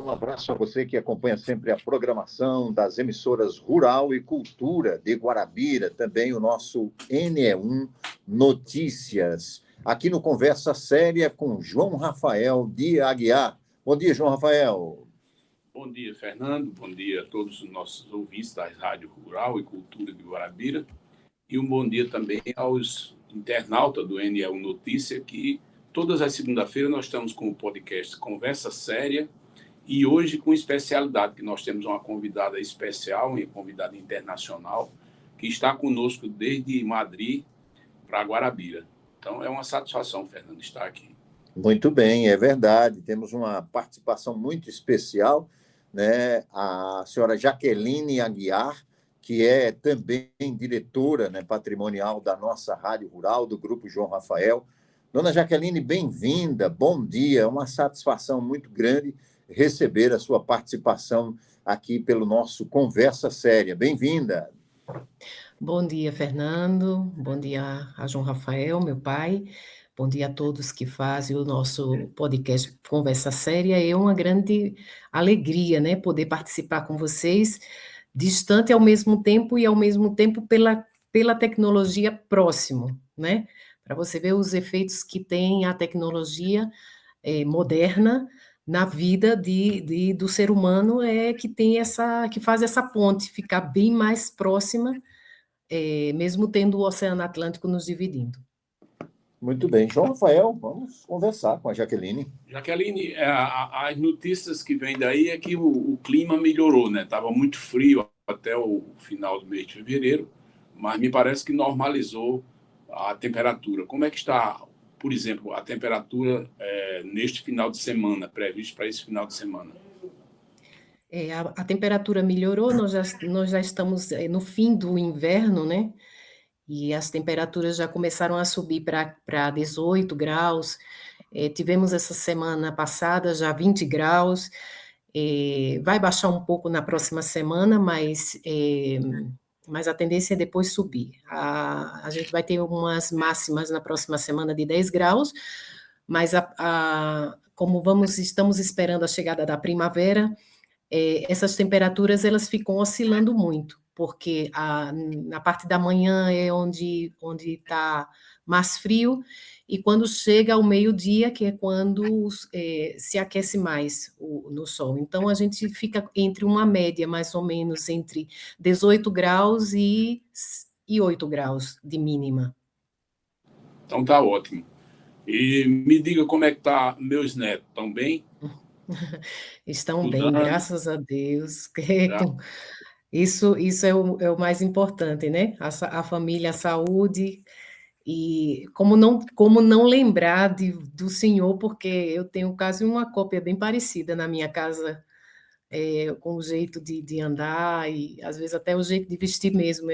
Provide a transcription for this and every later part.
Um abraço a você que acompanha sempre a programação das emissoras Rural e Cultura de Guarabira, também o nosso NE1 Notícias. Aqui no Conversa Séria com João Rafael de Aguiar. Bom dia, João Rafael. Bom dia, Fernando. Bom dia a todos os nossos ouvintes da Rádio Rural e Cultura de Guarabira. E um bom dia também aos internautas do NE1 Notícia, que todas as segundas-feiras nós estamos com o podcast Conversa Séria. E hoje, com especialidade, que nós temos uma convidada especial, uma convidada internacional, que está conosco desde Madrid para Guarabira. Então, é uma satisfação, Fernando, estar aqui. Muito bem, é verdade. Temos uma participação muito especial, né? A senhora Jaqueline Aguiar, que é também diretora, né, patrimonial da nossa Rádio Rural, do Grupo João Rafael. Dona Jaqueline, bem-vinda, bom dia. É uma satisfação muito grande receber a sua participação aqui pelo nosso Conversa Séria. Bem-vinda. Bom dia, Fernando. Bom dia a João Rafael, meu pai. Bom dia a todos que fazem o nosso podcast Conversa Séria. É uma grande alegria, né, poder participar com vocês, distante ao mesmo tempo e ao mesmo tempo pela tecnologia próximo, né? Para você ver os efeitos que tem a tecnologia moderna na vida do ser humano, que faz essa ponte ficar bem mais próxima, mesmo tendo o Oceano Atlântico nos dividindo. Muito bem. João Rafael, vamos conversar com a Jaqueline. Jaqueline, as notícias que vêm daí é que o clima melhorou, né? Estava muito frio até o final do mês de fevereiro, mas me parece que normalizou a temperatura. Como é que está, por exemplo, a temperatura neste final de semana, previsto para esse final de semana? A temperatura melhorou, nós já estamos no fim do inverno, né? E as temperaturas já começaram a subir para 18 graus. Tivemos essa semana passada já 20 graus. Vai baixar um pouco na próxima semana, mas a tendência é depois subir. A gente vai ter umas máximas na próxima semana de 10 graus, mas como estamos esperando a chegada da primavera, essas temperaturas elas ficam oscilando muito, porque na parte da manhã é onde está mais frio, e quando chega ao meio-dia, que é quando se aquece mais no sol. Então, a gente fica entre uma média, mais ou menos, entre 18 graus e 8 graus de mínima. Então, tá ótimo. E me diga como é que tá meus netos, estão bem? Estão bem, graças a Deus. Isso é o mais importante, né? A família, a saúde. E como não lembrar do Senhor, porque eu tenho quase uma cópia bem parecida na minha casa, com o jeito de andar e às vezes até o jeito de vestir mesmo.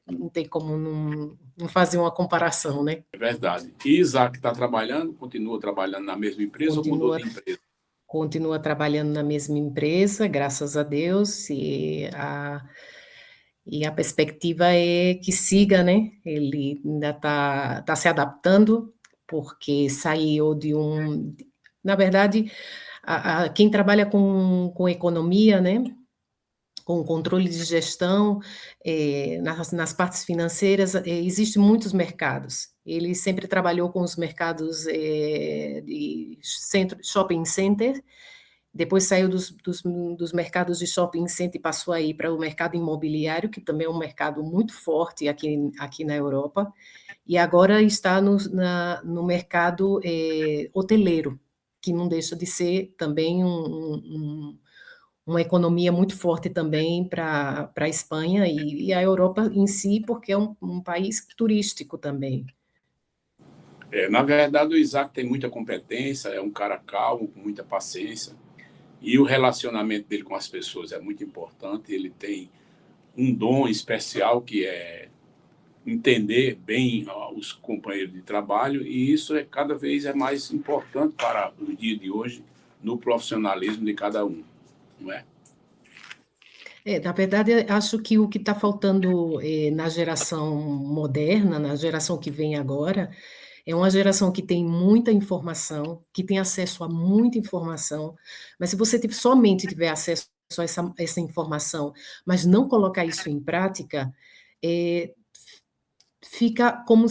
Não tem como não fazer uma comparação, né? É verdade. E Isaac está trabalhando, continua trabalhando na mesma empresa ou mudou de empresa? Continua trabalhando na mesma empresa, graças a Deus, e a perspectiva é que siga, né? Ele ainda está se adaptando, porque saiu de um... Na verdade, quem trabalha com economia, né? Com controle de gestão, nas partes financeiras, existem muitos mercados. Ele sempre trabalhou com os mercados de shopping center, depois saiu dos mercados de shopping center e passou aí para o mercado imobiliário, que também é um mercado muito forte aqui na Europa, e agora está no mercado hoteleiro, que não deixa de ser também uma economia muito forte também para a Espanha e a Europa em si, porque é um país turístico também. Na verdade, o Isaac tem muita competência, é um cara calmo, com muita paciência, e o relacionamento dele com as pessoas é muito importante. Ele tem um dom especial, que é entender bem os companheiros de trabalho, e isso cada vez é mais importante para o dia de hoje, no profissionalismo de cada um, não é? Na verdade, acho que o que está faltando na geração moderna, na geração que vem agora, É uma geração que tem muita informação, que tem acesso a muita informação, mas se você somente tiver acesso a essa informação, mas não colocar isso em prática, fica como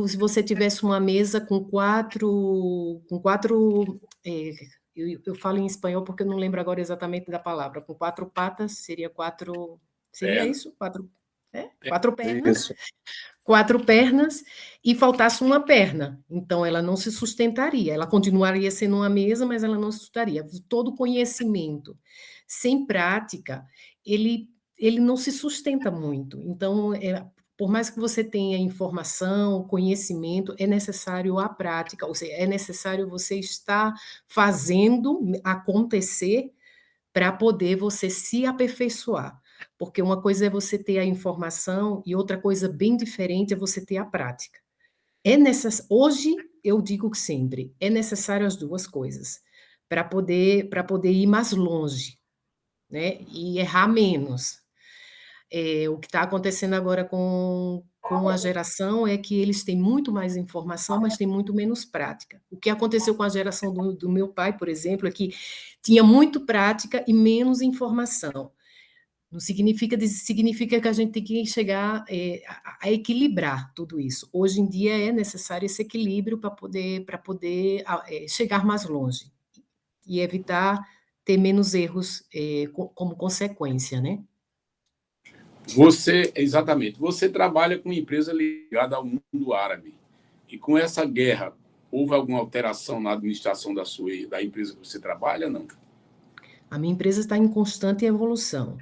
se você tivesse uma mesa com quatro eu falo em espanhol porque eu não lembro agora exatamente da palavra, com 4 patas, seria isso? Quatro pernas? Isso. 4 pernas e faltasse uma perna. Então, ela não se sustentaria. Ela continuaria sendo uma mesa, mas ela não se sustentaria. Todo conhecimento sem prática, ele não se sustenta muito. Então, por mais que você tenha informação, conhecimento, é necessário a prática, ou seja, é necessário você estar fazendo acontecer para poder você se aperfeiçoar. Porque uma coisa é você ter a informação e outra coisa bem diferente é você ter a prática. Hoje, eu digo que sempre, é necessário as duas coisas para poder ir mais longe, né? E errar menos. O que está acontecendo agora com a geração é que eles têm muito mais informação, mas têm muito menos prática. O que aconteceu com a geração do meu pai, por exemplo, é que tinha muito prática e menos informação. Não significa que a gente tem que chegar a equilibrar tudo isso. Hoje em dia é necessário esse equilíbrio para poder chegar mais longe e evitar ter menos erros como consequência, né? Exatamente, você trabalha com uma empresa ligada ao mundo árabe. E com essa guerra, houve alguma alteração na administração da empresa que você trabalha, não? A minha empresa está em constante evolução.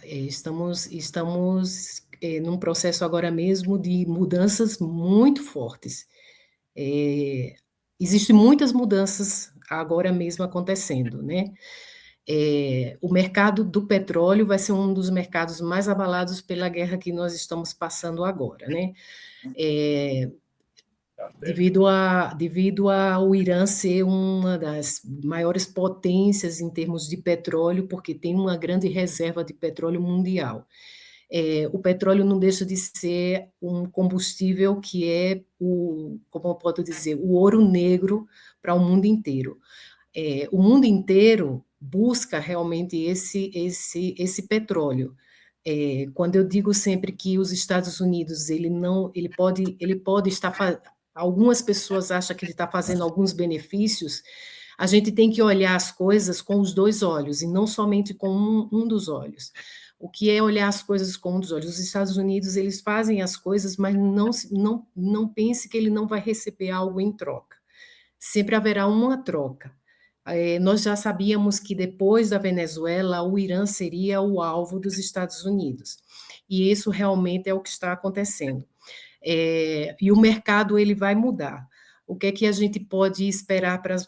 Estamos num processo agora mesmo de mudanças muito fortes. Existem muitas mudanças agora mesmo acontecendo, né? O mercado do petróleo vai ser um dos mercados mais abalados pela guerra que nós estamos passando agora, né? Devido ao Irã ser uma das maiores potências em termos de petróleo, porque tem uma grande reserva de petróleo mundial. O petróleo não deixa de ser um combustível que é como eu posso dizer, o ouro negro para o mundo inteiro. O mundo inteiro busca realmente esse petróleo. Quando eu digo sempre que os Estados Unidos ele pode estar algumas pessoas acham que ele está fazendo alguns benefícios, a gente tem que olhar as coisas com os dois olhos e não somente com um dos olhos. O que é olhar as coisas com um dos olhos? Os Estados Unidos, eles fazem as coisas, mas não pense que ele não vai receber algo em troca. Sempre haverá uma troca. Nós já sabíamos que depois da Venezuela, o Irã seria o alvo dos Estados Unidos. E isso realmente é o que está acontecendo. E o mercado ele vai mudar. O que é que a gente pode esperar para os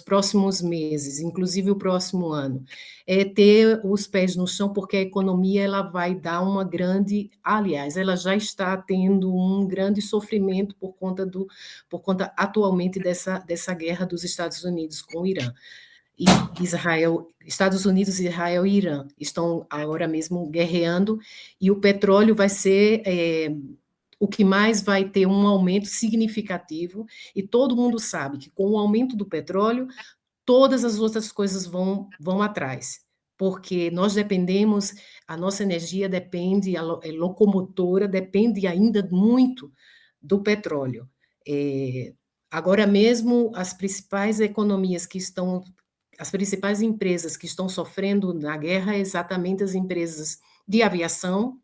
próximos meses, inclusive o próximo ano? É ter os pés no chão, porque a economia ela vai dar aliás, ela já está tendo um grande sofrimento por conta atualmente dessa guerra dos Estados Unidos com o Irã. E Estados Unidos, Israel e Irã estão agora mesmo guerreando, e o petróleo vai ser o que mais vai ter um aumento significativo, e todo mundo sabe que com o aumento do petróleo, todas as outras coisas vão atrás, porque nós dependemos, a nossa energia depende, a locomotora depende ainda muito do petróleo. Agora mesmo, as principais empresas que estão sofrendo na guerra, exatamente as empresas de aviação,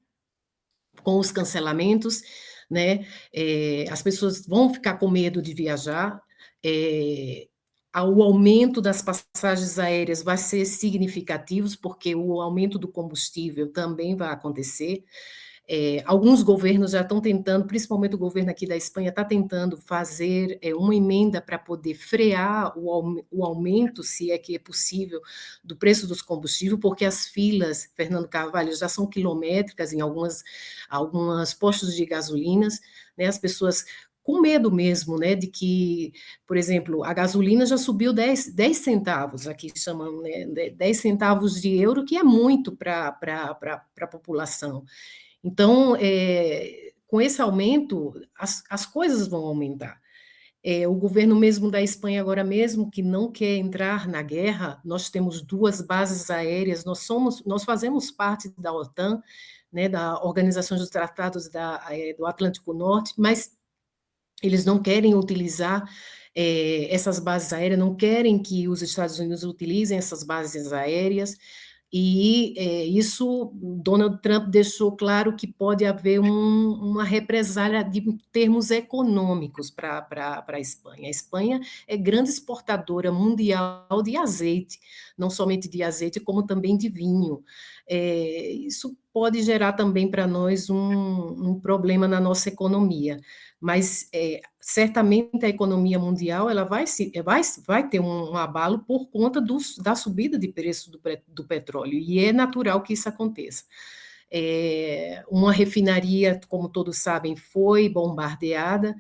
com os cancelamentos, né? As pessoas vão ficar com medo de viajar, o aumento das passagens aéreas vai ser significativo, porque o aumento do combustível também vai acontecer. Alguns governos já estão tentando, principalmente o governo aqui da Espanha, está tentando fazer uma emenda para poder frear o aumento, se é que é possível, do preço dos combustíveis, porque as filas, Fernando Carvalho, já são quilométricas em algumas postos de gasolinas, né, as pessoas com medo mesmo, né, de que, por exemplo, a gasolina já subiu 10 centavos, aqui chamam, né, 10 centavos de euro, que é muito para a população. Então, com esse aumento, as coisas vão aumentar. O governo mesmo da Espanha agora mesmo, que não quer entrar na guerra, nós temos 2 bases aéreas, nós fazemos parte da OTAN, né, da Organização dos Tratados do Atlântico Norte, mas eles não querem utilizar essas bases aéreas, não querem que os Estados Unidos utilizem essas bases aéreas, e isso Donald Trump deixou claro que pode haver uma represália de termos econômicos para a Espanha. A Espanha é grande exportadora mundial de azeite, não somente de azeite, como também de vinho. Isso pode gerar também para nós um problema na nossa economia, mas certamente a economia mundial ela vai ter um abalo por conta da subida de preço do petróleo, e é natural que isso aconteça. Uma refinaria, como todos sabem, foi bombardeada.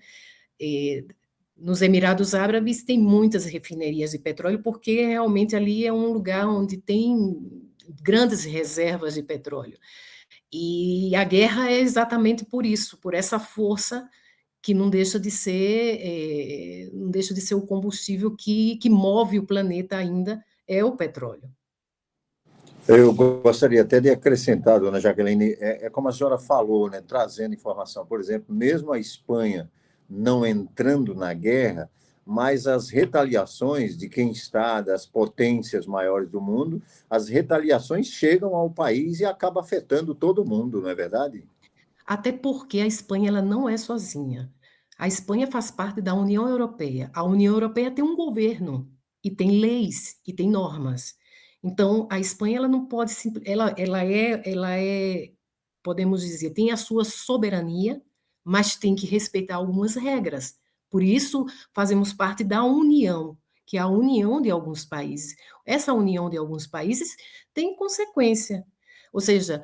Nos Emirados Árabes tem muitas refinarias de petróleo, porque realmente ali é um lugar onde tem grandes reservas de petróleo. E a guerra é exatamente por isso, por essa força que não deixa de ser o combustível que move o planeta ainda, é o petróleo. Eu gostaria até de acrescentar, dona Jaqueline, como a senhora falou, né, trazendo informação, por exemplo, mesmo a Espanha não entrando na guerra, mas as retaliações de quem está, das potências maiores do mundo, as retaliações chegam ao país e acabam afetando todo mundo, não é verdade? Até porque a Espanha ela não é sozinha. A Espanha faz parte da União Europeia. A União Europeia tem um governo e tem leis e tem normas. Então, a Espanha ela não pode ela é, podemos dizer, tem a sua soberania, mas tem que respeitar algumas regras. Por isso, fazemos parte da União, que é a união de alguns países. Essa união de alguns países tem consequência. Ou seja,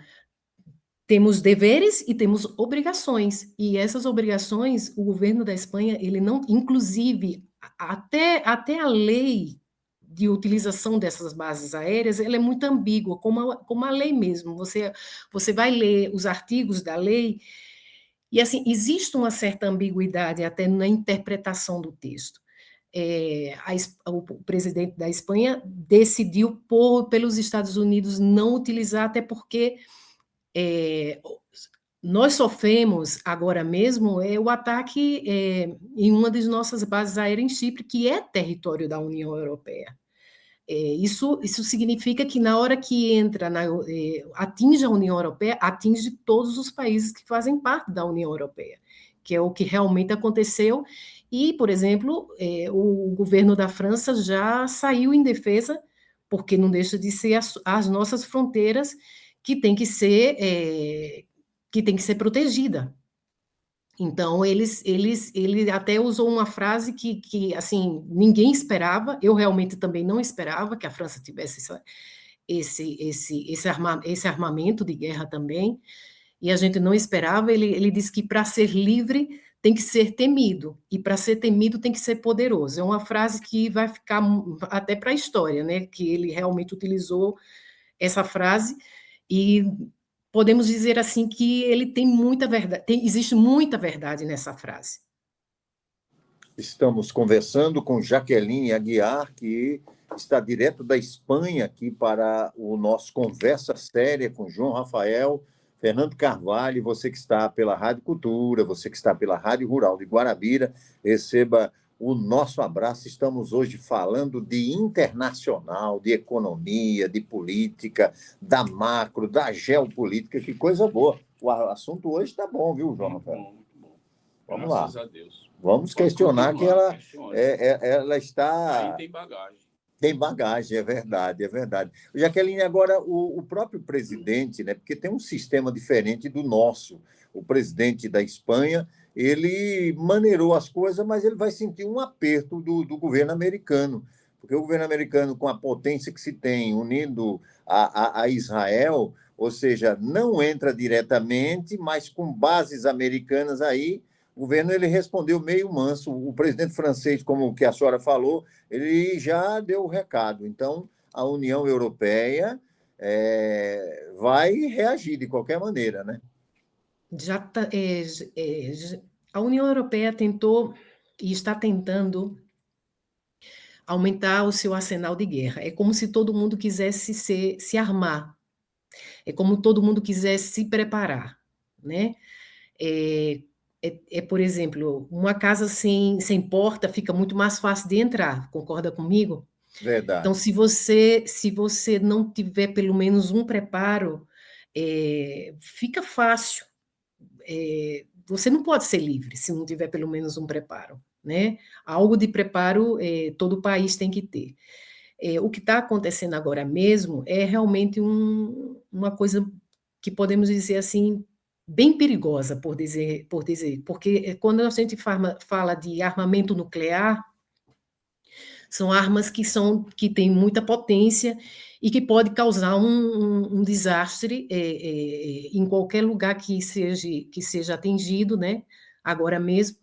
temos deveres e temos obrigações, e essas obrigações, o governo da Espanha, ele não, inclusive, até a lei de utilização dessas bases aéreas, ela é muito ambígua, como a lei mesmo. Você vai ler os artigos da lei, e assim, existe uma certa ambiguidade até na interpretação do texto. O presidente da Espanha decidiu pelos Estados Unidos não utilizar, até porque nós sofremos agora mesmo o ataque em uma das nossas bases aéreas em Chipre, que é território da União Europeia. Isso significa que na hora que atinge a União Europeia, atinge todos os países que fazem parte da União Europeia, que é o que realmente aconteceu. E, por exemplo, o governo da França já saiu em defesa, porque não deixa de ser as nossas fronteiras que tem que ser protegida. Então, ele até usou uma frase que assim, ninguém esperava, eu realmente também não esperava que a França tivesse esse armamento de guerra também, e a gente não esperava. Ele disse que para ser livre tem que ser temido, e para ser temido tem que ser poderoso. É uma frase que vai ficar até para a história, né? Que ele realmente utilizou essa frase, e podemos dizer assim que ele tem muita verdade, existe muita verdade nessa frase. Estamos conversando com Jaqueline Aguiar, que está direto da Espanha aqui para o nosso Conversa Séria com João Rafael, Fernando Carvalho. Você que está pela Rádio Cultura, você que está pela Rádio Rural de Guarabira, receba o nosso abraço. Estamos hoje falando de internacional, de economia, de política, da macro, da geopolítica. Que coisa boa. O assunto hoje está bom, viu, João Rafael? Muito bom. Vamos Graças lá. a Deus. Vamos questionar que ela está... Aí tem bagagem. Tem bagagem, é verdade, é verdade. Jaqueline, agora o próprio presidente, né, porque tem um sistema diferente do nosso. O presidente da Espanha, ele maneirou as coisas, mas ele vai sentir um aperto do governo americano, porque o governo americano, com a potência que se tem, unindo a Israel, ou seja, não entra diretamente, mas com bases americanas aí, o governo ele respondeu meio manso. O presidente francês, como que a senhora falou, ele já deu o recado. Então, a União Europeia vai reagir de qualquer maneira, né? já tá, a União Europeia tentou e está tentando aumentar o seu arsenal de guerra. É como se todo mundo quisesse se armar, é como todo mundo quisesse se preparar, né? É, por exemplo, uma casa sem porta fica muito mais fácil de entrar, concorda comigo? Então, Verdade. se você não tiver pelo menos um preparo, fica fácil. Você não pode ser livre se não tiver pelo menos um preparo, né? Algo de preparo, todo país tem que ter. O que está acontecendo agora mesmo é realmente uma coisa que podemos dizer assim, bem perigosa, por dizer, porque quando a gente fala de armamento nuclear, são armas que têm muita potência e que pode causar um desastre em qualquer lugar que seja atingido, né? Agora mesmo,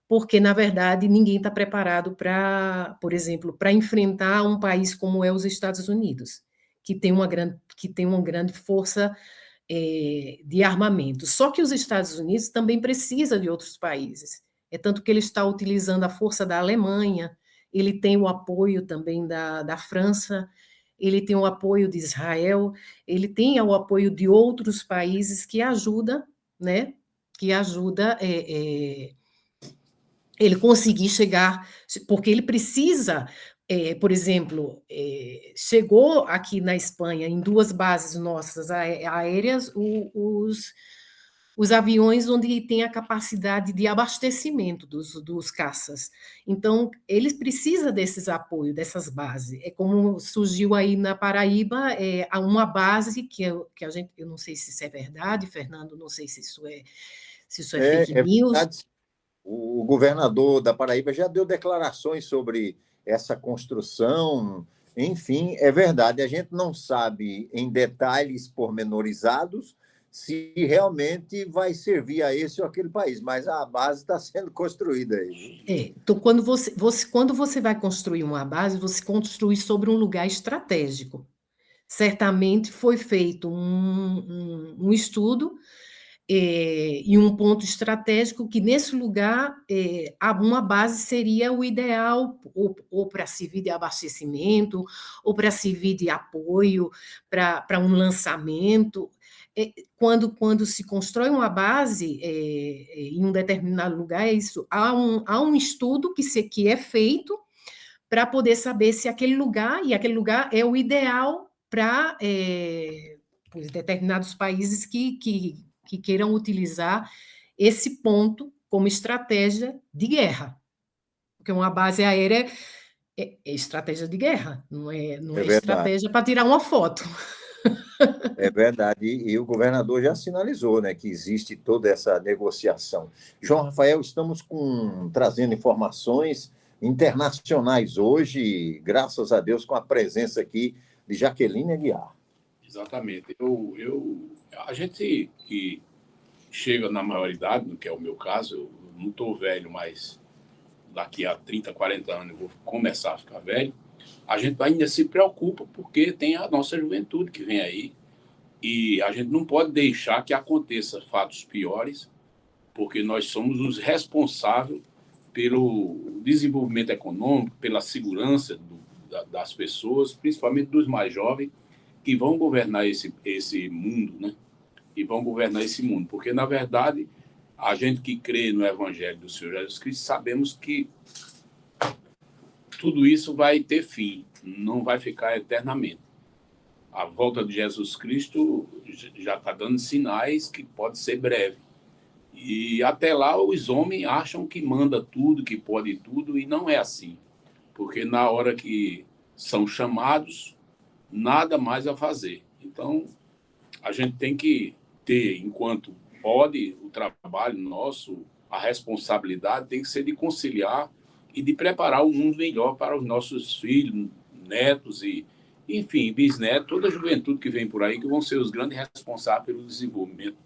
porque, na verdade, ninguém está preparado para, por exemplo, para enfrentar um país como é os Estados Unidos, que tem uma grande força de armamento. Só que os Estados Unidos também precisa de outros países. É tanto que ele está utilizando a força da Alemanha, ele tem o apoio também da França, ele tem o apoio de Israel, ele tem o apoio de outros países que ajuda, né? Que ajuda ele conseguir chegar, porque ele precisa, por exemplo, chegou aqui na Espanha, em 2 bases nossas aéreas, os aviões onde tem a capacidade de abastecimento dos caças. Então, eles precisam desses apoios, dessas bases. É como surgiu aí na Paraíba, há uma base que a gente, eu não sei se isso é verdade, Fernando, não sei se isso é fake É news. verdade. O governador da Paraíba já deu declarações sobre essa construção. Enfim, é verdade. A gente não sabe em detalhes pormenorizados se realmente vai servir a esse ou aquele país, mas a base está sendo construída aí. Então, quando você vai construir uma base, você construi sobre um lugar estratégico. Certamente foi feito um estudo em um ponto estratégico que nesse lugar uma base seria o ideal, ou para servir de abastecimento, ou para servir de apoio para um lançamento. Quando se constrói uma base em um determinado lugar, é isso, há um estudo que é feito para poder saber se aquele lugar é o ideal para determinados países que queiram utilizar esse ponto como estratégia de guerra. Porque uma base aérea é estratégia de guerra, não É é verdade. estratégia para tirar uma foto. É verdade, e o governador já sinalizou, né, que existe toda essa negociação. João Rafael, estamos trazendo informações internacionais hoje, graças a Deus, com a presença aqui de Jaqueline Aguiar. Exatamente. A gente que chega na maioridade, que é o meu caso, eu não estou velho, mas daqui a 30, 40 anos eu vou começar a ficar velho, a gente ainda se preocupa porque tem a nossa juventude que vem aí e a gente não pode deixar que aconteça fatos piores, porque nós somos os responsáveis pelo desenvolvimento econômico, pela segurança das pessoas, principalmente dos mais jovens, que vão governar esse mundo, né? E vão governar esse mundo. Porque, na verdade, a gente que crê no Evangelho do Senhor Jesus Cristo, sabemos que tudo isso vai ter fim, não vai ficar eternamente. A volta de Jesus Cristo já está dando sinais que pode ser breve. E até lá os homens acham que manda tudo, que pode tudo, e não é assim. Porque na hora que são chamados, nada mais a fazer. Então, a gente tem que ter, enquanto pode, o trabalho nosso, a responsabilidade tem que ser de conciliar e de preparar o mundo melhor para os nossos filhos, netos e, enfim, bisnetos, toda a juventude que vem por aí, que vão ser os grandes responsáveis pelo desenvolvimento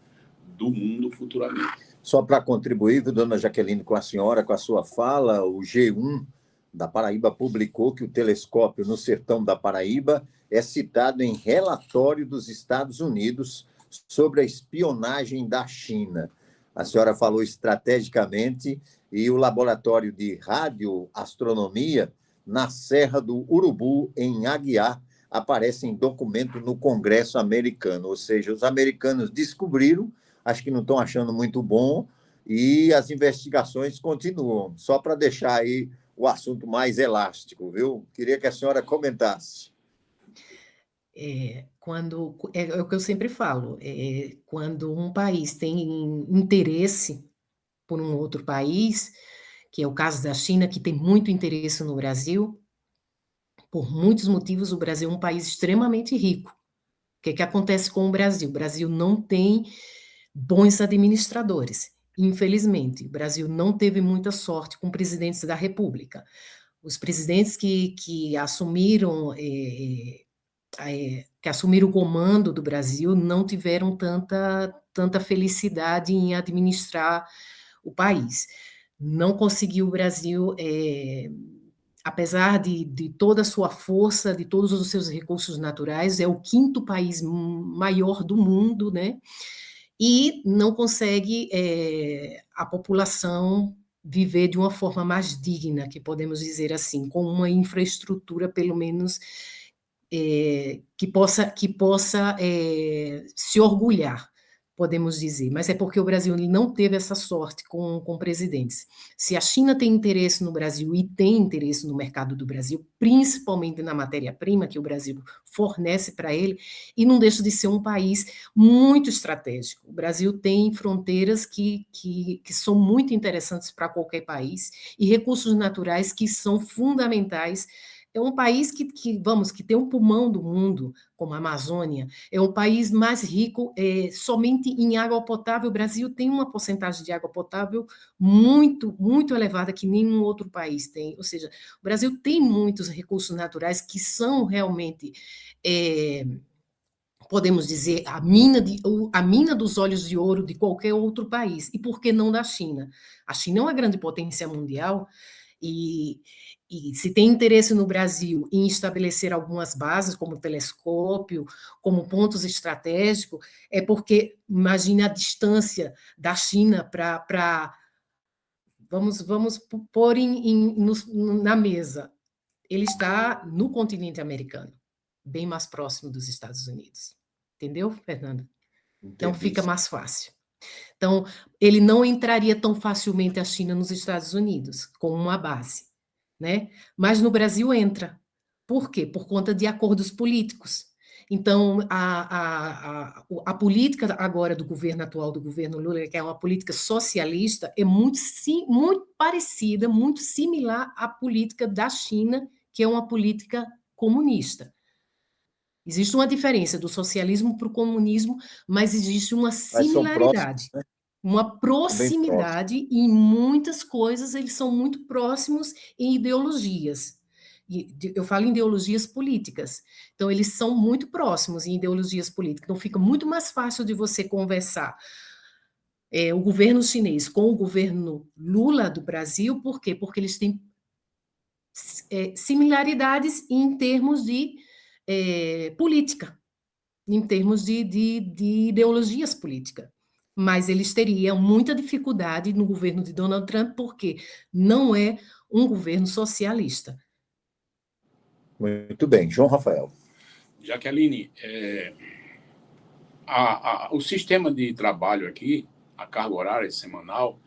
do mundo futuramente. Só para contribuir, dona Jaqueline, com a senhora, com a sua fala, o G1 da Paraíba publicou que o telescópio no sertão da Paraíba é citado em relatório dos Estados Unidos sobre a espionagem da China. A senhora falou estrategicamente e o Laboratório de Radioastronomia na Serra do Urubu, em Aguiar, aparece em documento no Congresso americano. Ou seja, os americanos descobriram, acho que não estão achando muito bom, e as investigações continuam. Só para deixar aí o assunto mais elástico, viu? Queria que a senhora comentasse. É o que eu sempre falo, quando um país tem interesse por um outro país, que é o caso da China, que tem muito interesse no Brasil, por muitos motivos, o Brasil é um país extremamente rico. O que acontece com o Brasil? O Brasil não tem bons administradores. Infelizmente, o Brasil não teve muita sorte com presidentes da República. Os presidentes que assumiram o comando do Brasil não tiveram tanta felicidade em administrar o país. Não conseguiu o Brasil, apesar de toda a sua força, de todos os seus recursos naturais, é o quinto país maior do mundo, né? E não consegue a população viver de uma forma mais digna, que podemos dizer assim, com uma infraestrutura, pelo menos, que possa se orgulhar, podemos dizer. Mas é porque o Brasil não teve essa sorte com presidentes. Se a China tem interesse no Brasil e tem interesse no mercado do Brasil, principalmente na matéria-prima que o Brasil fornece para ele, e não deixa de ser um país muito estratégico. O Brasil tem fronteiras que são muito interessantes para qualquer país e recursos naturais que são fundamentais. É um país que tem um pulmão do mundo, como a Amazônia. É um país mais rico somente em água potável. O Brasil tem uma porcentagem de água potável muito, muito elevada, que nenhum outro país tem. Ou seja, o Brasil tem muitos recursos naturais que são realmente, podemos dizer, a mina dos olhos de ouro de qualquer outro país. E por que não da China? A China é uma grande potência mundial e se tem interesse no Brasil em estabelecer algumas bases, como telescópio, como pontos estratégicos, é porque, imagine a distância da China para... Vamos pôr na mesa. Ele está no continente americano, bem mais próximo dos Estados Unidos. Entendeu, Fernando? Então, fica mais fácil. Então, ele não entraria tão facilmente a China nos Estados Unidos, como uma base, né? Mas no Brasil entra. Por quê? Por conta de acordos políticos. Então, a política agora do governo atual, do governo Lula, que é uma política socialista, é muito parecida, muito similar à política da China, que é uma política comunista. Existe uma diferença do socialismo para o comunismo, mas existe uma similaridade, próximos, né? Uma proximidade, e em muitas coisas eles são muito próximos em ideologias. Eu falo em ideologias políticas. Então, eles são muito próximos em ideologias políticas. Então, fica muito mais fácil de você conversar o governo chinês com o governo Lula do Brasil. Por quê? Porque eles têm similaridades em termos de política, em termos de ideologias políticas. Mas eles teriam muita dificuldade no governo de Donald Trump, porque não é um governo socialista. Muito bem. João Rafael. Jaqueline, o sistema de trabalho aqui, a carga horária semanal,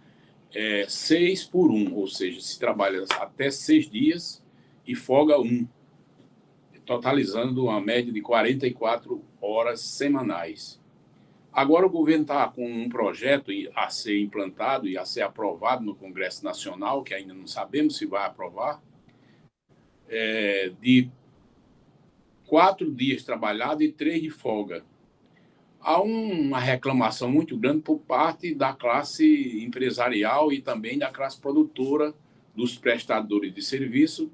é 6x1, ou seja, se trabalha até 6 dias e folga 1, totalizando uma média de 44 horas semanais. Agora o governo está com um projeto a ser implantado e a ser aprovado no Congresso Nacional, que ainda não sabemos se vai aprovar, de 4 dias trabalhados e 3 de folga. Há uma reclamação muito grande por parte da classe empresarial e também da classe produtora, dos prestadores de serviço,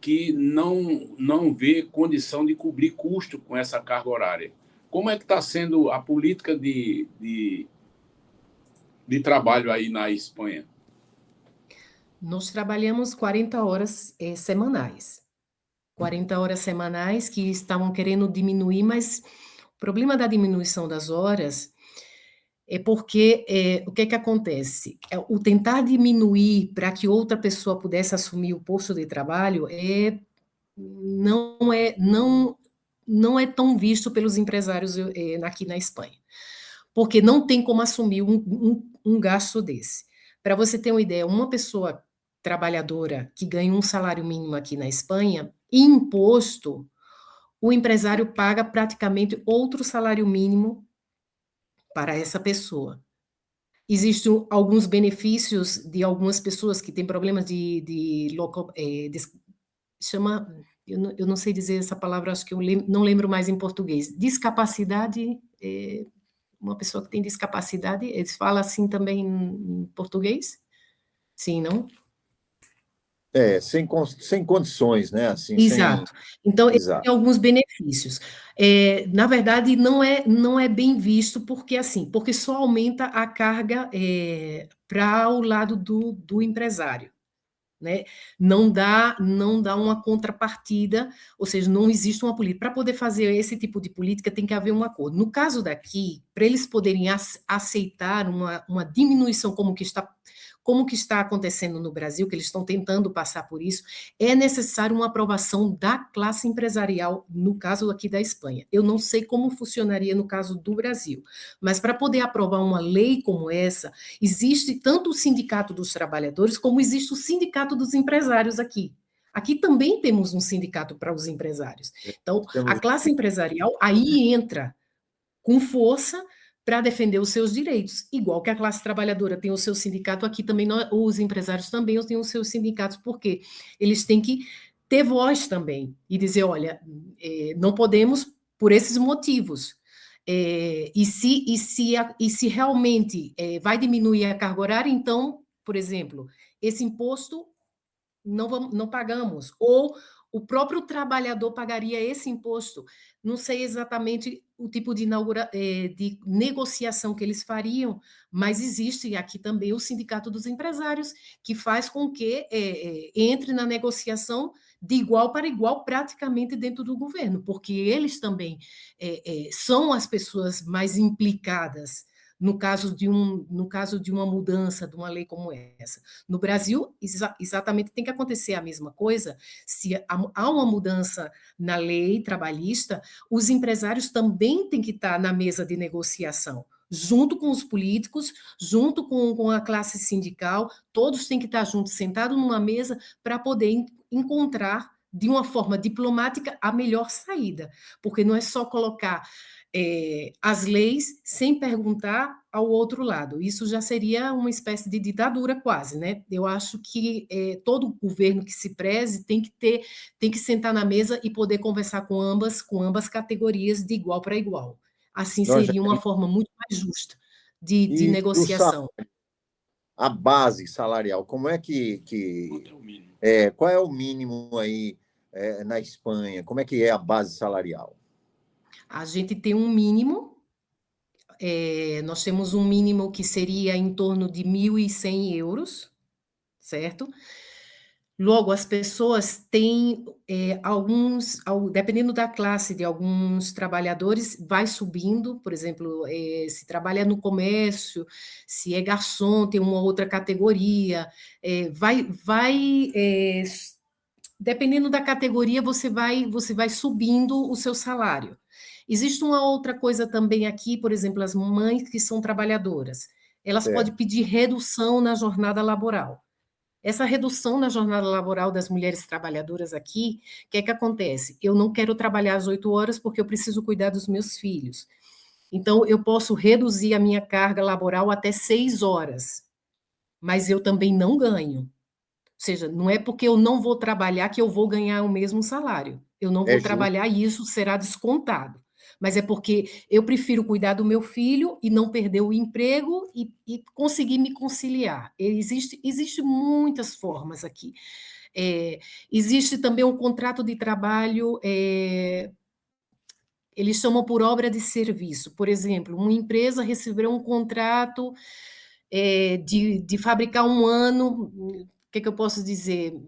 que não vê condição de cobrir custo com essa carga horária. Como é que está sendo a política de trabalho aí na Espanha? Nós trabalhamos 40 horas semanais. 40 horas semanais que estavam querendo diminuir, mas problema da diminuição das horas é porque o que acontece? O tentar diminuir para que outra pessoa pudesse assumir o posto de trabalho não é, não é tão visto pelos empresários aqui na Espanha, porque não tem como assumir um gasto desse. Para você ter uma ideia, uma pessoa trabalhadora que ganha um salário mínimo aqui na Espanha, imposto, o empresário paga praticamente outro salário mínimo para essa pessoa. Existem alguns benefícios de algumas pessoas que têm problemas chama, eu não sei dizer essa palavra, acho que eu não lembro mais em português. Discapacidade, uma pessoa que tem discapacidade, eles falam assim também em português? Sim, não? Sem condições, né? Assim, Exato. Então, ele Exato. tem alguns benefícios. Na verdade, não é bem visto, porque assim, porque só aumenta a carga para o lado do empresário, né? Não dá uma contrapartida, ou seja, não existe uma política. Para poder fazer esse tipo de política, tem que haver um acordo. No caso daqui, para eles poderem aceitar uma diminuição como que está acontecendo no Brasil, que eles estão tentando passar por isso, é necessário uma aprovação da classe empresarial, no caso aqui da Espanha. Eu não sei como funcionaria no caso do Brasil, mas para poder aprovar uma lei como essa, existe tanto o Sindicato dos Trabalhadores, como existe o Sindicato dos Empresários aqui. Aqui também temos um sindicato para os empresários. Então, a classe empresarial aí entra com força para defender os seus direitos. Igual que a classe trabalhadora tem o seu sindicato, aqui também os empresários também têm os seus sindicatos, porque eles têm que ter voz também e dizer, olha, não podemos por esses motivos. E se realmente vai diminuir a carga horária, então, por exemplo, esse imposto não pagamos, ou o próprio trabalhador pagaria esse imposto. Não sei exatamente o tipo de negociação que eles fariam, mas existe aqui também o Sindicato dos Empresários, que faz com que entre na negociação de igual para igual, praticamente dentro do governo, porque eles também são as pessoas mais implicadas no caso de uma mudança de uma lei como essa. No Brasil, exatamente tem que acontecer a mesma coisa. Se há uma mudança na lei trabalhista, os empresários também têm que estar na mesa de negociação, junto com os políticos, junto com a classe sindical, todos têm que estar juntos, sentados numa mesa, para poder encontrar, de uma forma diplomática, a melhor saída. Porque não é só colocar as leis sem perguntar ao outro lado. Isso já seria uma espécie de ditadura quase, né? Eu acho que todo governo que se preze tem que sentar na mesa e poder conversar com ambas categorias de igual para igual. Assim seria uma forma muito mais justa de negociação. A base salarial, como é qual é o mínimo aí na Espanha? Como é que é a base salarial? A gente tem um mínimo, nós temos um mínimo que seria em torno de 1.100 euros, certo? Logo, as pessoas têm dependendo da classe de alguns trabalhadores, vai subindo, por exemplo, se trabalha no comércio, se é garçom, tem uma outra categoria, dependendo da categoria, você vai subindo o seu salário. Existe uma outra coisa também aqui, por exemplo, as mães que são trabalhadoras, elas podem pedir redução na jornada laboral. Essa redução na jornada laboral das mulheres trabalhadoras aqui, o que é que acontece? Eu não quero trabalhar às 8 horas porque eu preciso cuidar dos meus filhos. Então, eu posso reduzir a minha carga laboral até 6 horas, mas eu também não ganho. Ou seja, não é porque eu não vou trabalhar que eu vou ganhar o mesmo salário. Eu não vou trabalhar e isso será descontado. Mas é porque eu prefiro cuidar do meu filho e não perder o emprego e conseguir me conciliar. Existe muitas formas aqui. Existe também um contrato de trabalho, eles chamam por obra de serviço. Por exemplo, uma empresa recebeu um contrato de fabricar um ano, o que eu posso dizer?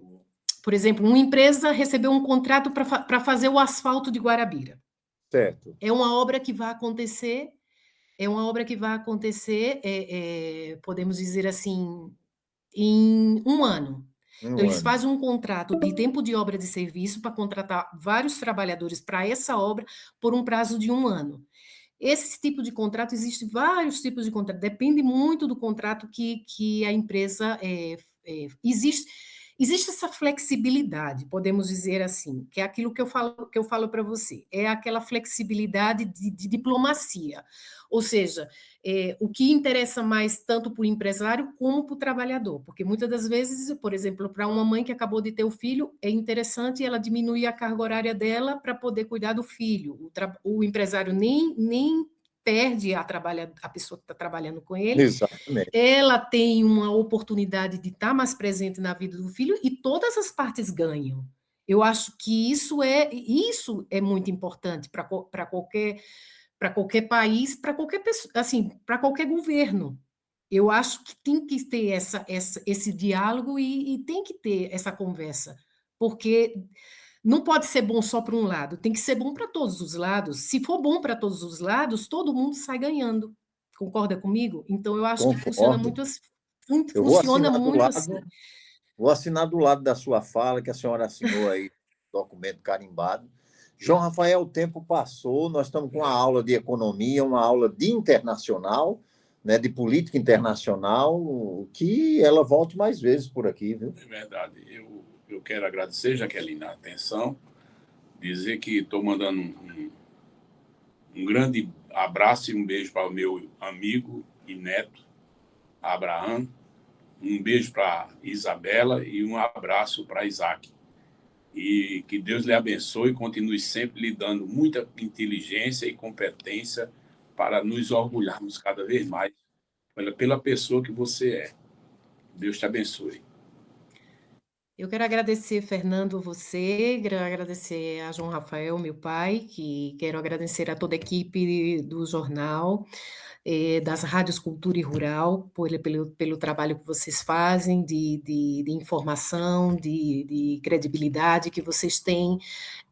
Por exemplo, uma empresa recebeu um contrato para fazer o asfalto de Guarabira. Certo. É uma obra que vai acontecer, podemos dizer assim, em um ano. Então, Um eles ano. fazem um contrato de tempo de obra de serviço para contratar vários trabalhadores para essa obra por um prazo de um ano. Esse tipo de contrato, existe vários tipos de contrato, depende muito do contrato que a empresa existe essa flexibilidade, podemos dizer assim, que é aquilo que eu falo para você, é aquela flexibilidade de diplomacia, ou seja, o que interessa mais tanto para o empresário como para o trabalhador, porque muitas das vezes, por exemplo, para uma mãe que acabou de ter o filho, é interessante ela diminuir a carga horária dela para poder cuidar do filho. O empresário nem perde a pessoa que está trabalhando com ele, Exatamente. ela tem uma oportunidade de estar mais presente na vida do filho e todas as partes ganham. Eu acho que isso é muito importante para qualquer país, para qualquer pessoa, assim, para qualquer governo. Eu acho que tem que ter esse diálogo e tem que ter essa conversa, porque não pode ser bom só para um lado, tem que ser bom para todos os lados. Se for bom para todos os lados, todo mundo sai ganhando. Concorda comigo? Então eu acho que funciona Concordo. muito, Eu vou funciona assinar do muito assim. lado, vou assinar do lado da sua fala, que a senhora assinou aí, documento carimbado. João Rafael, o tempo passou, nós estamos com uma aula de economia, uma aula de internacional, né, de política internacional, que ela volte mais vezes por aqui, viu? É verdade. Eu quero agradecer, Jaqueline, a atenção, dizer que estou mandando um grande abraço e um beijo para o meu amigo e neto, Abraham, um beijo para Isabela e um abraço para Isaac. E que Deus lhe abençoe e continue sempre lhe dando muita inteligência e competência para nos orgulharmos cada vez mais pela pessoa que você é. Deus te abençoe. Eu quero agradecer, Fernando, você, quero agradecer a João Rafael, meu pai, que quero agradecer a toda a equipe do jornal, das rádios Cultura e Rural, pelo trabalho que vocês fazem de informação, de credibilidade que vocês têm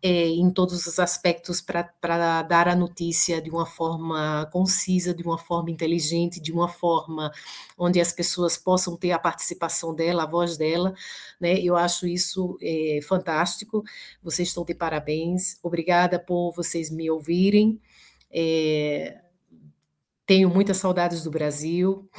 em todos os aspectos para dar a notícia de uma forma concisa, de uma forma inteligente, de uma forma onde as pessoas possam ter a participação dela, a voz dela, né? Eu acho isso fantástico. Vocês estão de parabéns. Obrigada por vocês me ouvirem. Tenho muitas saudades do Brasil.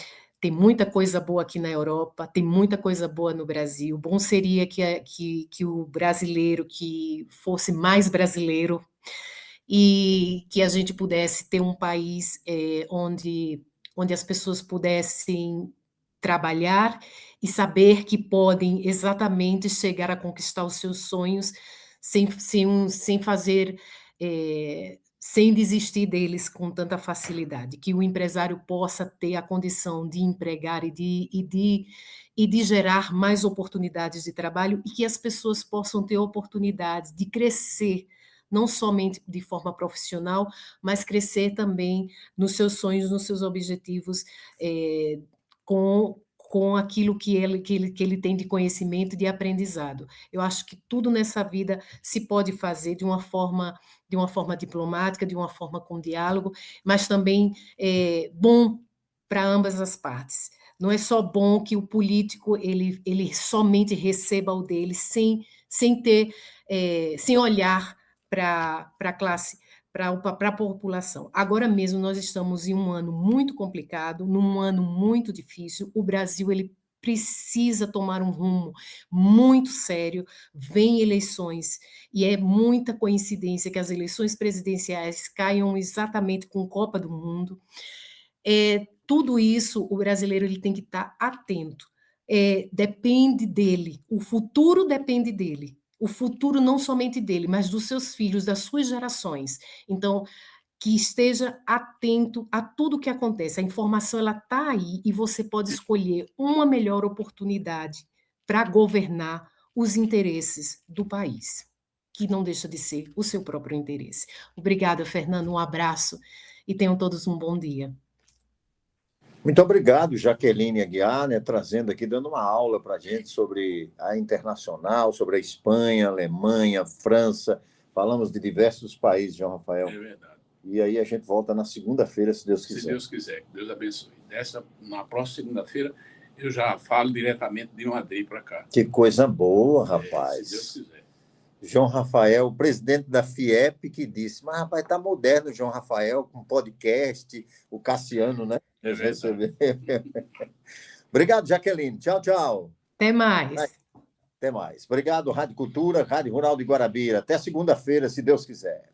Tem muita coisa boa aqui na Europa, tem muita coisa boa no Brasil. Bom seria que o brasileiro, que fosse mais brasileiro, e que a gente pudesse ter um país onde as pessoas pudessem trabalhar e saber que podem exatamente chegar a conquistar os seus sonhos sem fazer, sem desistir deles com tanta facilidade, que o empresário possa ter a condição de empregar e de gerar mais oportunidades de trabalho e que as pessoas possam ter oportunidade de crescer, não somente de forma profissional, mas crescer também nos seus sonhos, nos seus objetivos, com aquilo que ele tem de conhecimento e de aprendizado. Eu acho que tudo nessa vida se pode fazer de uma forma diplomática, de uma forma com diálogo, mas também bom para ambas as partes. Não é só bom que o político ele somente receba o dele sem ter, sem olhar para a classe, para a população. Agora mesmo nós estamos em um ano muito complicado, num ano muito difícil. O Brasil ele precisa tomar um rumo muito sério. Vem eleições e é muita coincidência que as eleições presidenciais caiam exatamente com a Copa do Mundo. Tudo isso o brasileiro ele tem que estar atento. Depende dele, o futuro depende dele. O futuro não somente dele, mas dos seus filhos, das suas gerações. Então, que esteja atento a tudo o que acontece. A informação ela está aí e você pode escolher uma melhor oportunidade para governar os interesses do país, que não deixa de ser o seu próprio interesse. Obrigada, Fernando, um abraço e tenham todos um bom dia. Muito obrigado, Jaqueline Aguiar, né, trazendo aqui, dando uma aula para a gente sobre a internacional, sobre a Espanha, Alemanha, França, Falamos de diversos países, João Rafael. É verdade. E aí a gente volta na segunda-feira, se Deus quiser. Se Deus quiser, que Deus abençoe. Na próxima segunda-feira, eu já falo diretamente de Madrid para cá. Que coisa boa, rapaz. Se Deus quiser. João Rafael, o presidente da FIEP, que disse, mas, rapaz, tá moderno o João Rafael, com podcast, o Cassiano, né? É verdade. Obrigado, Jaqueline. Tchau, tchau. Até mais. Até mais. Obrigado, Rádio Cultura, Rádio Rural de Guarabira. Até segunda-feira, se Deus quiser.